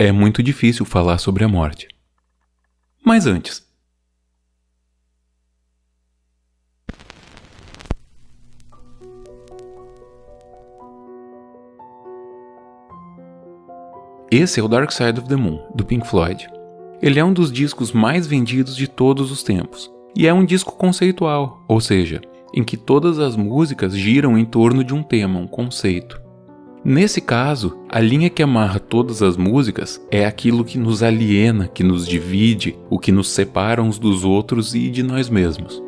é muito difícil falar sobre a morte. Mas antes, esse é o Dark Side of the Moon, do Pink Floyd. Ele é um dos discos mais vendidos de todos os tempos, e é um disco conceitual, ou seja, em que todas as músicas giram em torno de um tema, um conceito. Nesse caso, a linha que amarra todas as músicas é aquilo que nos aliena, que nos divide, o que nos separa uns dos outros e de nós mesmos.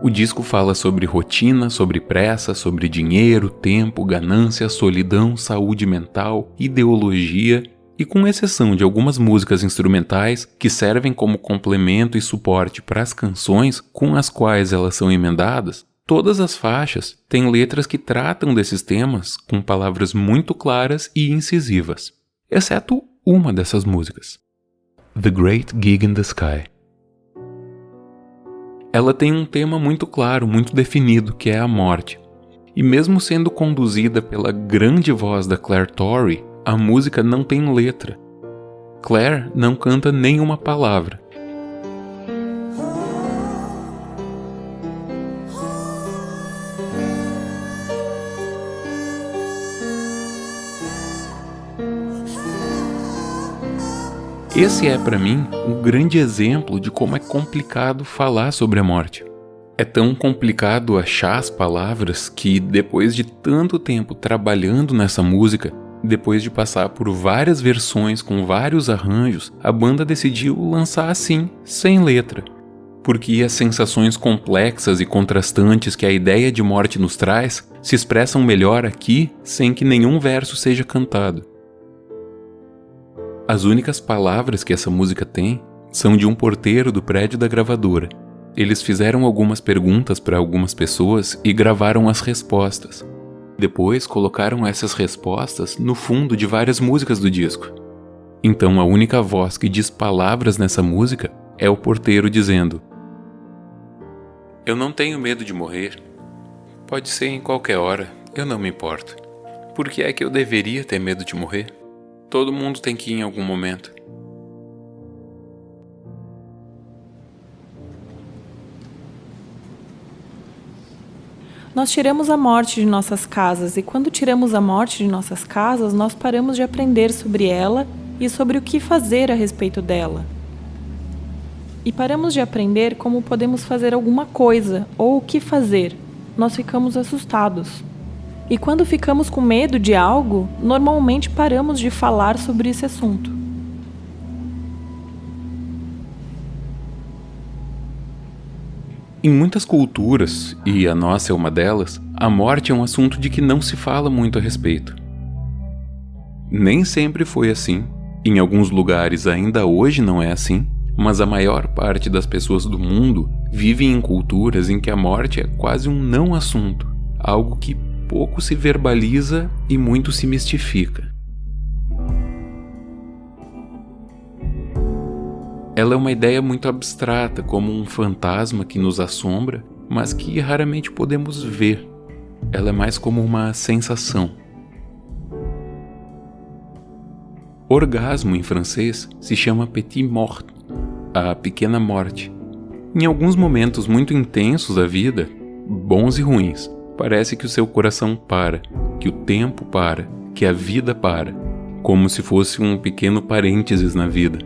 O disco fala sobre rotina, sobre pressa, sobre dinheiro, tempo, ganância, solidão, saúde mental, ideologia, e com exceção de algumas músicas instrumentais que servem como complemento e suporte para as canções com as quais elas são emendadas, todas as faixas têm letras que tratam desses temas com palavras muito claras e incisivas, exceto uma dessas músicas, The Great Gig in the Sky. Ela tem um tema muito claro, muito definido, que é a morte. E mesmo sendo conduzida pela grande voz da Clare Torrey, a música não tem letra. Clare não canta nenhuma palavra. Esse é, para mim, um grande exemplo de como é complicado falar sobre a morte. É tão complicado achar as palavras que, depois de tanto tempo trabalhando nessa música, depois de passar por várias versões com vários arranjos, a banda decidiu lançar assim, sem letra. Porque as sensações complexas e contrastantes que a ideia de morte nos traz se expressam melhor aqui sem que nenhum verso seja cantado. As únicas palavras que essa música tem são de um porteiro do prédio da gravadora. Eles fizeram algumas perguntas para algumas pessoas e gravaram as respostas. Depois colocaram essas respostas no fundo de várias músicas do disco. Então a única voz que diz palavras nessa música é o porteiro dizendo: "Eu não tenho medo de morrer. Pode ser em qualquer hora, eu não me importo. Por que é que eu deveria ter medo de morrer? Todo mundo tem que ir em algum momento." Nós tiramos a morte de nossas casas, e quando tiramos a morte de nossas casas, nós paramos de aprender sobre ela e sobre o que fazer a respeito dela. E paramos de aprender como podemos fazer alguma coisa, ou o que fazer. Nós ficamos assustados. E quando ficamos com medo de algo, normalmente paramos de falar sobre esse assunto. Em muitas culturas, e a nossa é uma delas, a morte é um assunto de que não se fala muito a respeito. Nem sempre foi assim, em alguns lugares ainda hoje não é assim, mas a maior parte das pessoas do mundo vivem em culturas em que a morte é quase um não assunto, algo que pouco se verbaliza e muito se mistifica. Ela é uma ideia muito abstrata, como um fantasma que nos assombra, mas que raramente podemos ver. Ela é mais como uma sensação. Orgasmo em francês se chama petit mort, a pequena morte. Em alguns momentos muito intensos da vida, bons e ruins, parece que o seu coração para, que o tempo para, que a vida para, como se fosse um pequeno parênteses na vida.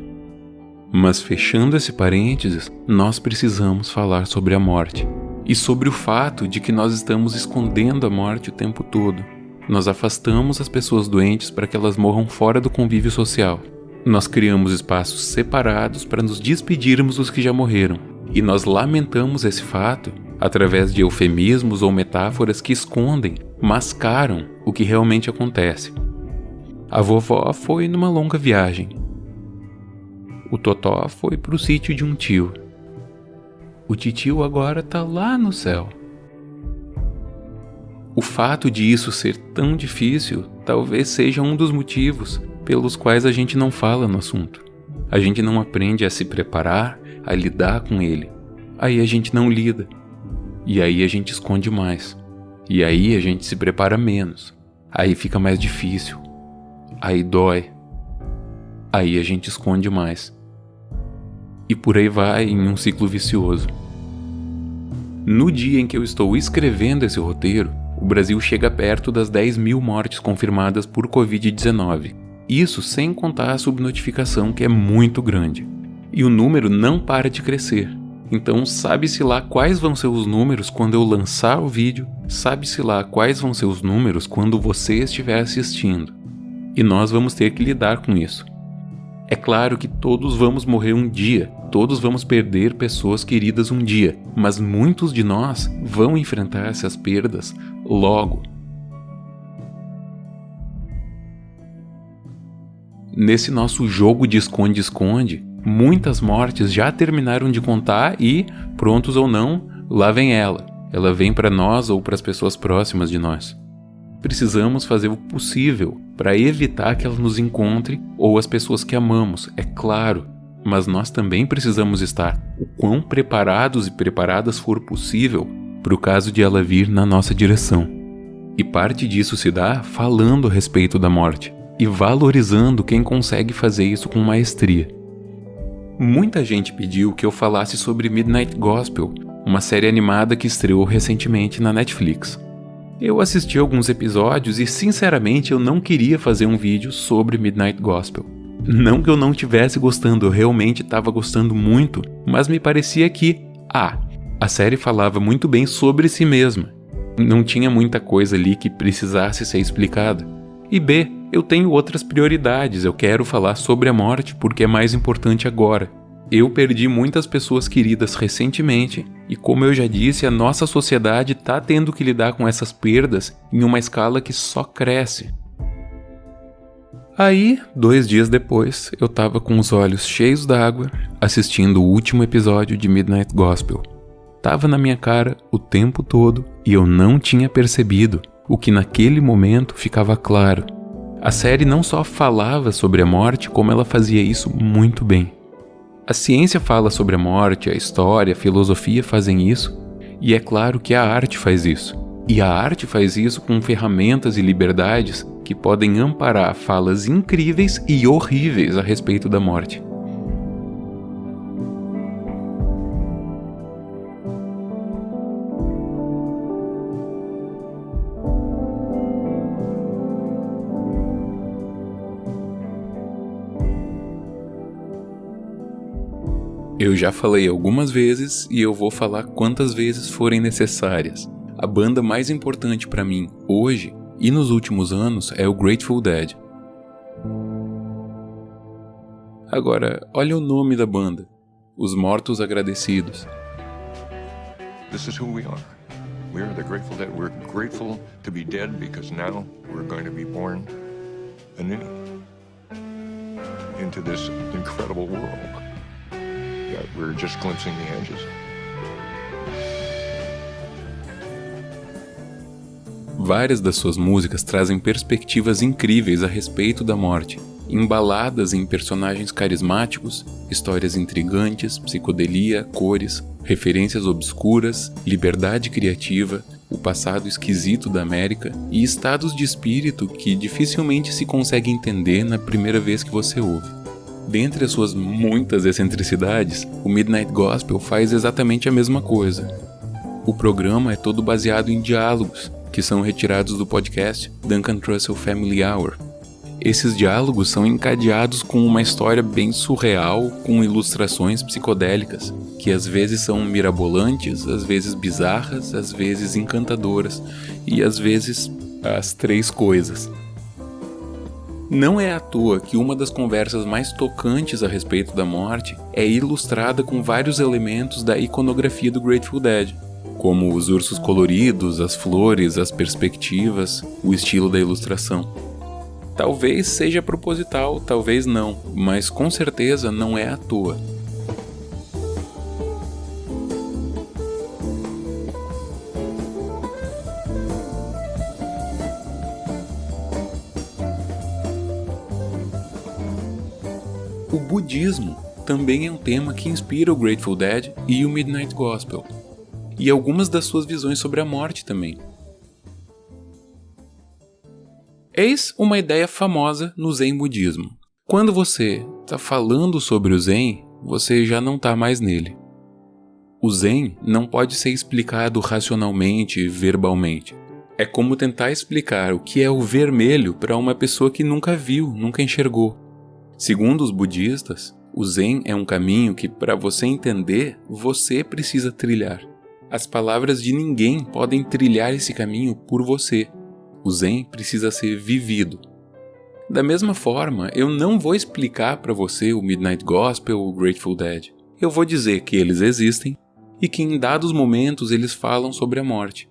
Mas fechando esse parênteses, nós precisamos falar sobre a morte. E sobre o fato de que nós estamos escondendo a morte o tempo todo. Nós afastamos as pessoas doentes para que elas morram fora do convívio social. Nós criamos espaços separados para nos despedirmos dos que já morreram. E nós lamentamos esse fato através de eufemismos ou metáforas que escondem, mascaram o que realmente acontece. A vovó foi numa longa viagem. O Totó foi pro sítio de um tio. O titio agora tá lá no céu. O fato de isso ser tão difícil talvez seja um dos motivos pelos quais a gente não fala no assunto. A gente não aprende a se preparar, a lidar com ele. Aí a gente não lida. E aí a gente esconde mais. E aí a gente se prepara menos. Aí fica mais difícil. Aí dói. aí a gente esconde mais. E por aí vai em um ciclo vicioso. No dia em que eu estou escrevendo esse roteiro, o Brasil chega perto das 10.000 mortes confirmadas por Covid-19. Isso sem contar a subnotificação, que é muito grande. E o número não para de crescer. Então sabe-se lá quais vão ser os números quando eu lançar o vídeo, sabe-se lá quais vão ser os números quando você estiver assistindo. E nós vamos ter que lidar com isso. É claro que todos vamos morrer um dia, todos vamos perder pessoas queridas um dia, mas muitos de nós vão enfrentar essas perdas logo. Nesse nosso jogo de esconde-esconde, muitas mortes já terminaram de contar e, prontos ou não, lá vem ela. Ela vem para nós ou para as pessoas próximas de nós. Precisamos fazer o possível para evitar que ela nos encontre ou as pessoas que amamos, é claro. Mas nós também precisamos estar o quão preparados e preparadas for possível para o caso de ela vir na nossa direção. E parte disso se dá falando a respeito da morte e valorizando quem consegue fazer isso com maestria. Muita gente pediu que eu falasse sobre Midnight Gospel, uma série animada que estreou recentemente na Netflix. Eu assisti alguns episódios e, sinceramente, eu não queria fazer um vídeo sobre Midnight Gospel. Não que eu não estivesse gostando, eu realmente estava gostando muito, mas me parecia que, a série falava muito bem sobre si mesma. Não tinha muita coisa ali que precisasse ser explicada. E B, eu tenho outras prioridades, eu quero falar sobre a morte porque é mais importante agora. Eu perdi muitas pessoas queridas recentemente e, como eu já disse, a nossa sociedade está tendo que lidar com essas perdas em uma escala que só cresce. Aí, 2 dias depois, eu estava com os olhos cheios d'água assistindo o último episódio de Midnight Gospel. Tava na minha cara o tempo todo e eu não tinha percebido o que naquele momento ficava claro. A série não só falava sobre a morte, como ela fazia isso muito bem. A ciência fala sobre a morte, a história, a filosofia fazem isso, e é claro que a arte faz isso. E a arte faz isso com ferramentas e liberdades que podem amparar falas incríveis e horríveis a respeito da morte. Eu já falei algumas vezes e eu vou falar quantas vezes forem necessárias. A banda mais importante para mim hoje e nos últimos anos é o Grateful Dead. Agora, olha o nome da banda: Os Mortos Agradecidos. This is who we are. We are the Grateful Dead. We're grateful to be dead because now we're going to be born anew into this incredible world. Yeah, we're just glimpsing the edges. Várias das suas músicas trazem perspectivas incríveis a respeito da morte, embaladas em personagens carismáticos, histórias intrigantes, psicodelia, cores, referências obscuras, liberdade criativa, o passado esquisito da América e estados de espírito que dificilmente se consegue entender na primeira vez que você ouve. Dentre as suas muitas excentricidades, o Midnight Gospel faz exatamente a mesma coisa. O programa é todo baseado em diálogos, que são retirados do podcast Duncan Trussell Family Hour. Esses diálogos são encadeados com uma história bem surreal, com ilustrações psicodélicas, que às vezes são mirabolantes, às vezes bizarras, às vezes encantadoras, e às vezes as 3 coisas. Não é à toa que uma das conversas mais tocantes a respeito da morte é ilustrada com vários elementos da iconografia do Grateful Dead, como os ursos coloridos, as flores, as perspectivas, o estilo da ilustração. Talvez seja proposital, talvez não, mas com certeza não é à toa. O budismo também é um tema que inspira o Grateful Dead e o Midnight Gospel, e algumas das suas visões sobre a morte também. Eis uma ideia famosa no Zen budismo. Quando você está falando sobre o Zen, você já não está mais nele. O Zen não pode ser explicado racionalmente, verbalmente. É como tentar explicar o que é o vermelho para uma pessoa que nunca viu, nunca enxergou. Segundo os budistas, o Zen é um caminho que, para você entender, você precisa trilhar. As palavras de ninguém podem trilhar esse caminho por você. O Zen precisa ser vivido. Da mesma forma, eu não vou explicar para você o Midnight Gospel ou o Grateful Dead. Eu vou dizer que eles existem e que em dados momentos eles falam sobre a morte.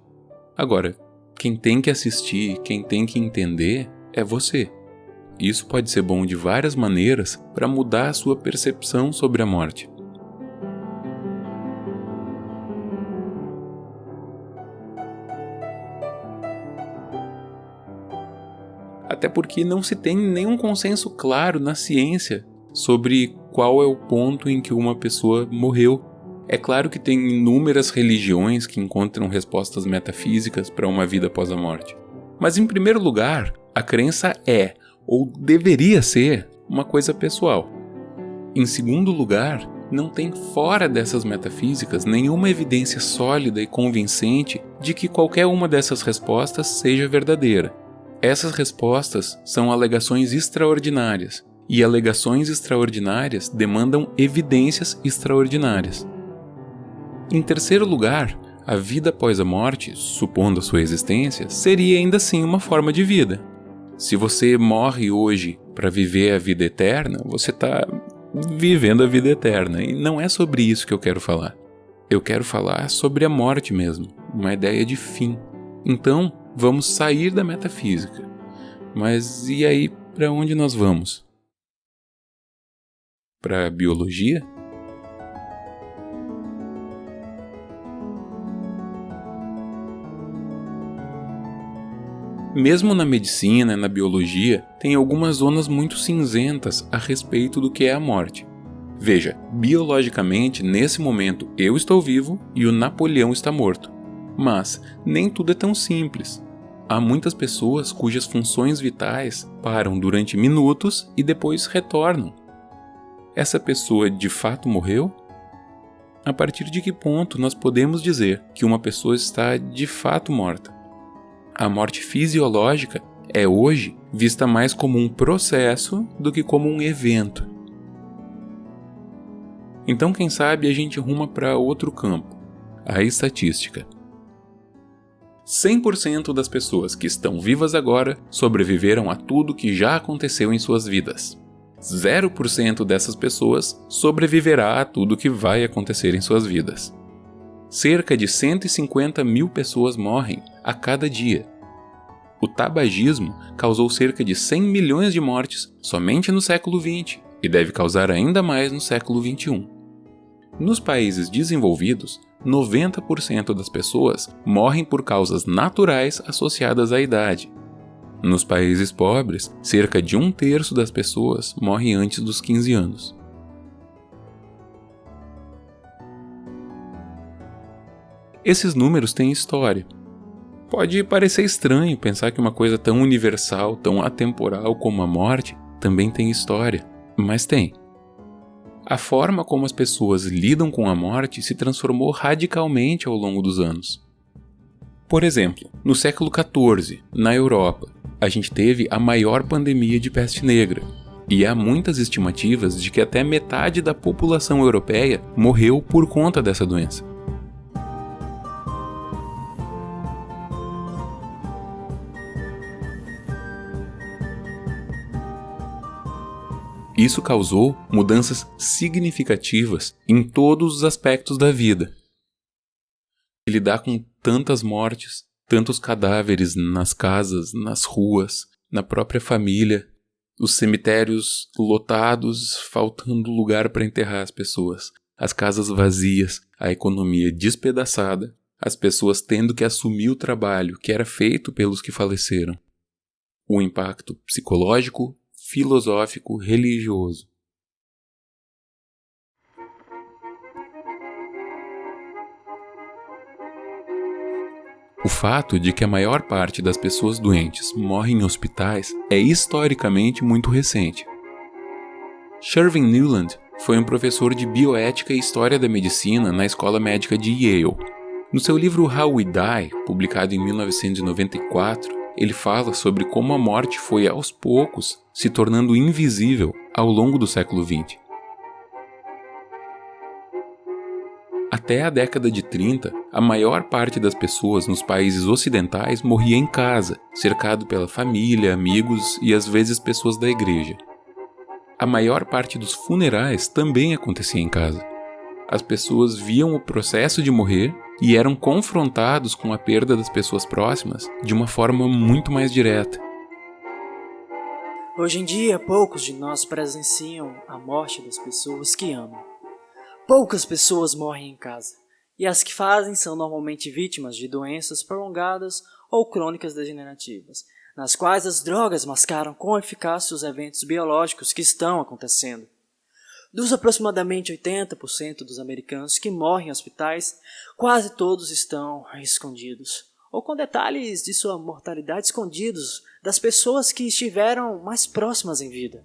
Agora, quem tem que assistir, quem tem que entender é você. Isso pode ser bom de várias maneiras para mudar a sua percepção sobre a morte. Até porque não se tem nenhum consenso claro na ciência sobre qual é o ponto em que uma pessoa morreu. É claro que tem inúmeras religiões que encontram respostas metafísicas para uma vida após a morte. Mas, em primeiro lugar, a crença é, ou deveria ser, uma coisa pessoal. Em segundo lugar, não tem fora dessas metafísicas nenhuma evidência sólida e convincente de que qualquer uma dessas respostas seja verdadeira. Essas respostas são alegações extraordinárias, e alegações extraordinárias demandam evidências extraordinárias. Em terceiro lugar, a vida após a morte, supondo a sua existência, seria ainda assim uma forma de vida. Se você morre hoje para viver a vida eterna, você está vivendo a vida eterna, e não é sobre isso que eu quero falar. Eu quero falar sobre a morte mesmo, uma ideia de fim. Então, vamos sair da metafísica. Mas e aí, para onde nós vamos? Para a biologia? Mesmo na medicina e na biologia, tem algumas zonas muito cinzentas a respeito do que é a morte. Veja, biologicamente, nesse momento eu estou vivo e o Napoleão está morto. Mas nem tudo é tão simples. Há muitas pessoas cujas funções vitais param durante minutos e depois retornam. Essa pessoa de fato morreu? A partir de que ponto nós podemos dizer que uma pessoa está de fato morta? A morte fisiológica é hoje vista mais como um processo do que como um evento. Então, quem sabe a gente ruma para outro campo, a estatística. 100% das pessoas que estão vivas agora sobreviveram a tudo que já aconteceu em suas vidas. 0% dessas pessoas sobreviverá a tudo que vai acontecer em suas vidas. Cerca de 150 mil pessoas morrem a cada dia. O tabagismo causou cerca de 100 milhões de mortes somente no século XX e deve causar ainda mais no século XXI. Nos países desenvolvidos, 90% das pessoas morrem por causas naturais associadas à idade. Nos países pobres, cerca de 1/3 das pessoas morrem antes dos 15 anos. Esses números têm história. Pode parecer estranho pensar que uma coisa tão universal, tão atemporal como a morte também tem história, mas tem. A forma como as pessoas lidam com a morte se transformou radicalmente ao longo dos anos. Por exemplo, no século XIV, na Europa, a gente teve a maior pandemia de peste negra, e há muitas estimativas de que até metade da população europeia morreu por conta dessa doença. Isso causou mudanças significativas em todos os aspectos da vida. Lidar com tantas mortes, tantos cadáveres nas casas, nas ruas, na própria família, os cemitérios lotados, faltando lugar para enterrar as pessoas, as casas vazias, a economia despedaçada, as pessoas tendo que assumir o trabalho que era feito pelos que faleceram. O impacto psicológico, filosófico, religioso. O fato de que a maior parte das pessoas doentes morrem em hospitais é historicamente muito recente. Shervin Newland foi um professor de bioética e história da medicina na Escola Médica de Yale. No seu livro How We Die, publicado em 1994, ele fala sobre como a morte foi aos poucos se tornando invisível ao longo do século XX. Até a década de 30, a maior parte das pessoas nos países ocidentais morria em casa, cercado pela família, amigos e às vezes pessoas da igreja. A maior parte dos funerais também acontecia em casa. As pessoas viam o processo de morrer e eram confrontados com a perda das pessoas próximas de uma forma muito mais direta. Hoje em dia, poucos de nós presenciam a morte das pessoas que amam. Poucas pessoas morrem em casa, e as que fazem são normalmente vítimas de doenças prolongadas ou crônicas degenerativas, nas quais as drogas mascaram com eficácia os eventos biológicos que estão acontecendo. Dos aproximadamente 80% dos americanos que morrem em hospitais, quase todos estão escondidos, ou com detalhes de sua mortalidade escondidos das pessoas que estiveram mais próximas em vida.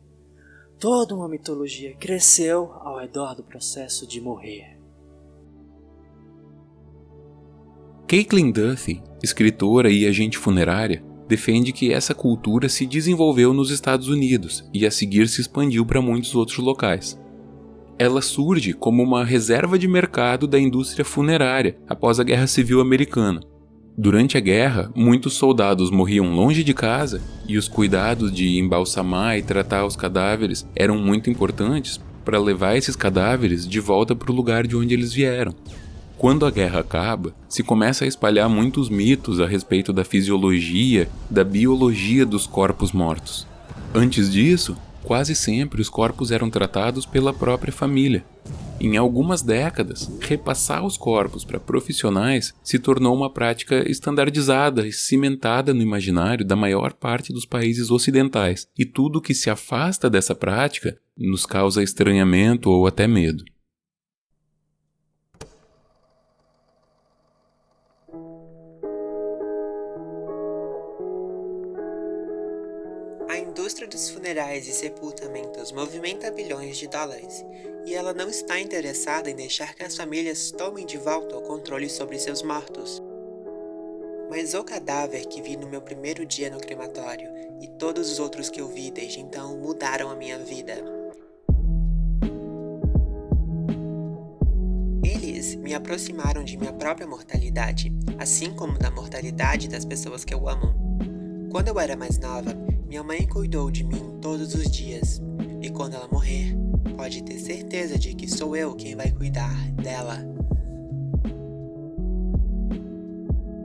Toda uma mitologia cresceu ao redor do processo de morrer. Caitlin Duthie, escritora e agente funerária, defende que essa cultura se desenvolveu nos Estados Unidos e a seguir se expandiu para muitos outros locais. Ela surge como uma reserva de mercado da indústria funerária após a Guerra Civil Americana. Durante a guerra, muitos soldados morriam longe de casa e os cuidados de embalsamar e tratar os cadáveres eram muito importantes para levar esses cadáveres de volta para o lugar de onde eles vieram. Quando a guerra acaba, se começa a espalhar muitos mitos a respeito da fisiologia, da biologia dos corpos mortos. Antes disso, quase sempre os corpos eram tratados pela própria família. Em algumas décadas, repassar os corpos para profissionais se tornou uma prática estandardizada e cimentada no imaginário da maior parte dos países ocidentais, e tudo que se afasta dessa prática nos causa estranhamento ou até medo. A indústria dos funerais e sepultamentos movimenta bilhões de dólares, e ela não está interessada em deixar que as famílias tomem de volta o controle sobre seus mortos. Mas o cadáver que vi no meu primeiro dia no crematório e todos os outros que eu vi desde então mudaram a minha vida. Eles me aproximaram de minha própria mortalidade, assim como da mortalidade das pessoas que eu amo. Quando eu era mais nova, minha mãe cuidou de mim todos os dias, e quando ela morrer, pode ter certeza de que sou eu quem vai cuidar dela.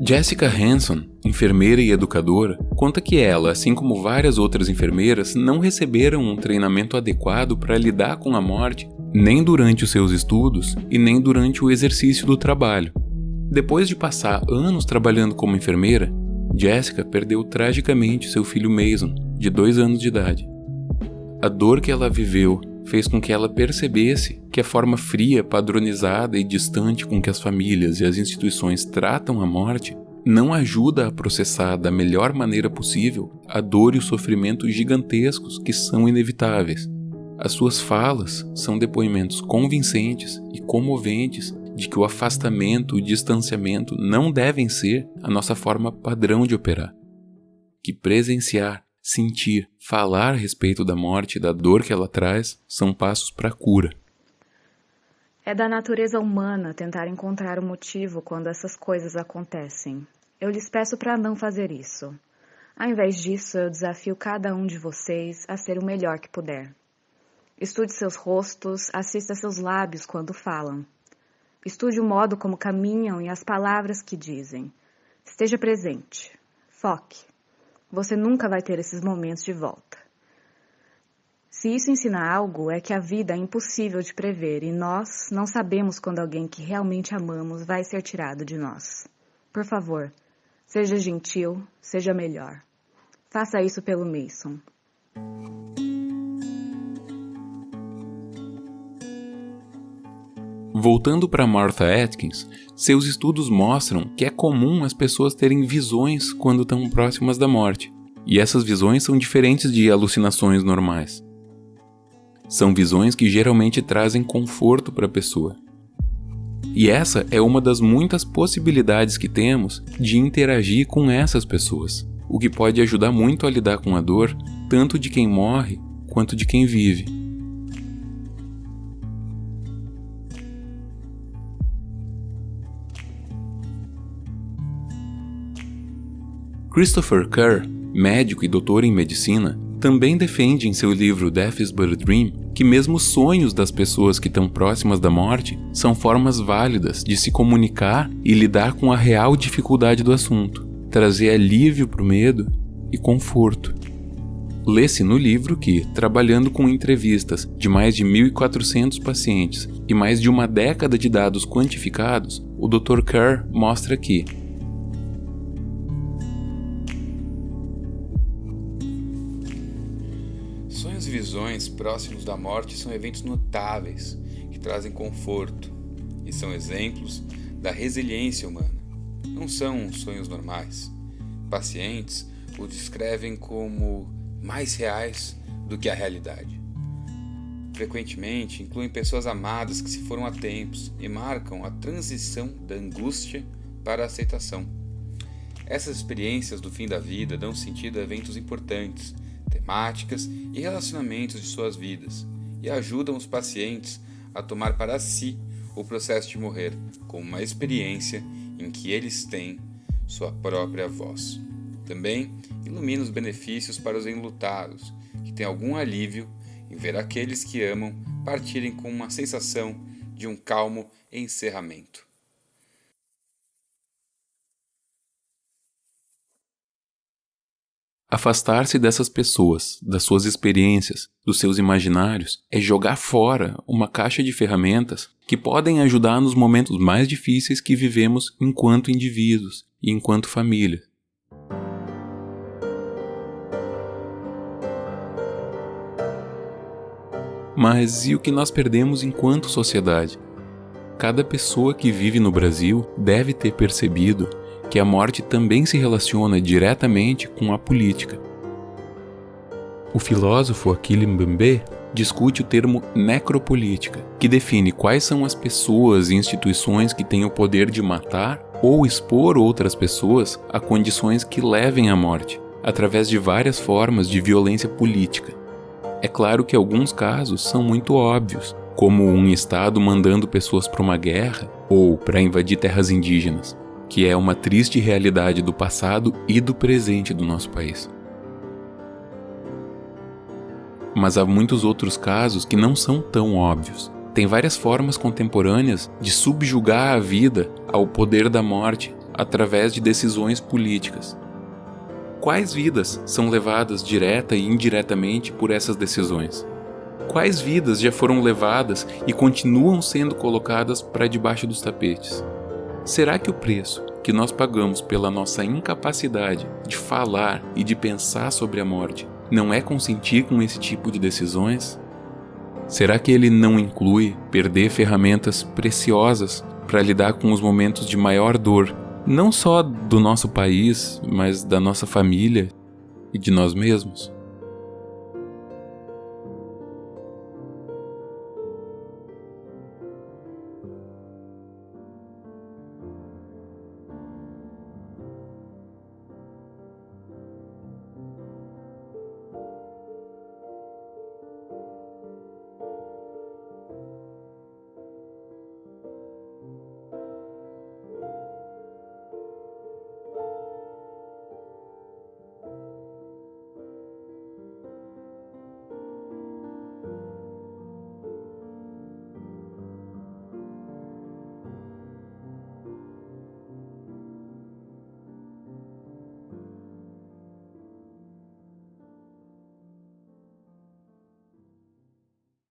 Jessica Hanson, enfermeira e educadora, conta que ela, assim como várias outras enfermeiras, não receberam um treinamento adequado para lidar com a morte, nem durante os seus estudos e nem durante o exercício do trabalho. Depois de passar anos trabalhando como enfermeira, Jessica perdeu tragicamente seu filho Mason, de 2 anos de idade. A dor que ela viveu fez com que ela percebesse que a forma fria, padronizada e distante com que as famílias e as instituições tratam a morte não ajuda a processar da melhor maneira possível a dor e o sofrimento gigantescos que são inevitáveis. As suas falas são depoimentos convincentes e comoventes de que o afastamento e o distanciamento não devem ser a nossa forma padrão de operar. Que presenciar, sentir, falar a respeito da morte e da dor que ela traz são passos para a cura. É da natureza humana tentar encontrar um motivo quando essas coisas acontecem. Eu lhes peço para não fazer isso. Ao invés disso, eu desafio cada um de vocês a ser o melhor que puder. Estude seus rostos, assista seus lábios quando falam. Estude o modo como caminham e as palavras que dizem. Esteja presente. Foque. Você nunca vai ter esses momentos de volta. Se isso ensina algo, é que a vida é impossível de prever e nós não sabemos quando alguém que realmente amamos vai ser tirado de nós. Por favor, seja gentil, seja melhor. Faça isso pelo Mason. Voltando para Martha Atkins, seus estudos mostram que é comum as pessoas terem visões quando estão próximas da morte, e essas visões são diferentes de alucinações normais. São visões que geralmente trazem conforto para a pessoa. E essa é uma das muitas possibilidades que temos de interagir com essas pessoas, o que pode ajudar muito a lidar com a dor, tanto de quem morre quanto de quem vive. Christopher Kerr, médico e doutor em medicina, também defende em seu livro Death is but a Dream que mesmo os sonhos das pessoas que estão próximas da morte são formas válidas de se comunicar e lidar com a real dificuldade do assunto, trazer alívio para o medo e conforto. Lê-se no livro que, trabalhando com entrevistas de mais de 1.400 pacientes e mais de uma década de dados quantificados, o Dr. Kerr mostra que sonhos e visões próximos da morte são eventos notáveis que trazem conforto e são exemplos da resiliência humana. Não são sonhos normais. Pacientes o descrevem como mais reais do que a realidade. Frequentemente incluem pessoas amadas que se foram há tempos e marcam a transição da angústia para a aceitação. Essas experiências do fim da vida dão sentido a eventos importantes, temáticas e relacionamentos de suas vidas e ajudam os pacientes a tomar para si o processo de morrer como uma experiência em que eles têm sua própria voz. Também ilumina os benefícios para os enlutados, que têm algum alívio em ver aqueles que amam partirem com uma sensação de um calmo encerramento. Afastar-se dessas pessoas, das suas experiências, dos seus imaginários, é jogar fora uma caixa de ferramentas que podem ajudar nos momentos mais difíceis que vivemos enquanto indivíduos e enquanto família. Mas e o que nós perdemos enquanto sociedade? Cada pessoa que vive no Brasil deve ter percebido que a morte também se relaciona diretamente com a política. O filósofo Achille Mbembe discute o termo necropolítica, que define quais são as pessoas e instituições que têm o poder de matar ou expor outras pessoas a condições que levem à morte, através de várias formas de violência política. É claro que alguns casos são muito óbvios, como um Estado mandando pessoas para uma guerra ou para invadir terras indígenas, que é uma triste realidade do passado e do presente do nosso país. Mas há muitos outros casos que não são tão óbvios. Tem várias formas contemporâneas de subjugar a vida ao poder da morte através de decisões políticas. Quais vidas são levadas direta e indiretamente por essas decisões? Quais vidas já foram levadas e continuam sendo colocadas para debaixo dos tapetes? Será que o preço que nós pagamos pela nossa incapacidade de falar e de pensar sobre a morte não é consentir com esse tipo de decisões? Será que ele não inclui perder ferramentas preciosas para lidar com os momentos de maior dor, não só do nosso país, mas da nossa família e de nós mesmos?